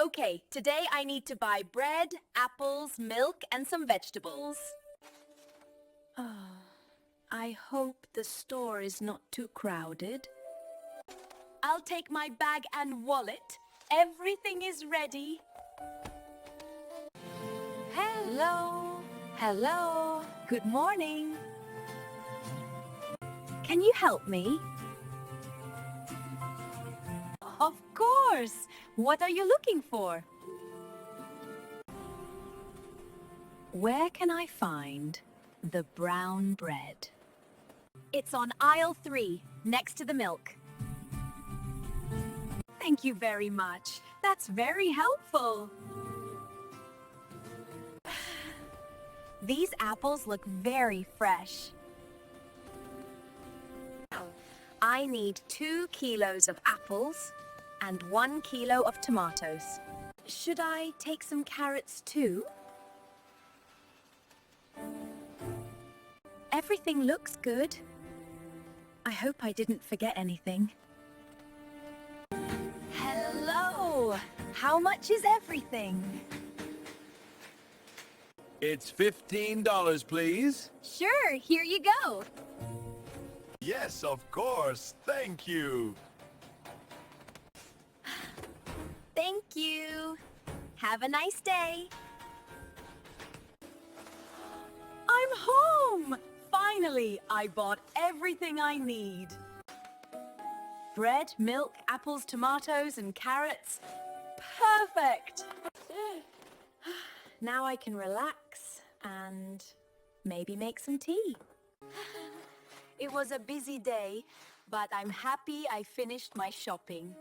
Okay, today I need to buy bread, apples, milk, and some vegetables. I hope the store is not too crowded. I'll take my bag and wallet. Everything is ready. Hello. Hello. Good morning. Can you help me? Of course. What are you looking for? Where can I find the brown bread? It's on aisle 3, next to the milk. Thank you very much. That's very helpful. These apples look very fresh. I need 2 kilos of apples and 1 kilo of tomatoes. Should I take some carrots too? Everything looks good. I hope I didn't forget anything. Hello! How much is everything? It's $15, please. Sure, here you go. Yes, of course. Thank you. Thank you. Have a nice day. I'm home! Finally, I bought everything I need. Bread, milk, apples, tomatoes, and carrots. Perfect! Now I can relax and maybe make some tea. It was a busy day, but I'm happy I finished my shopping.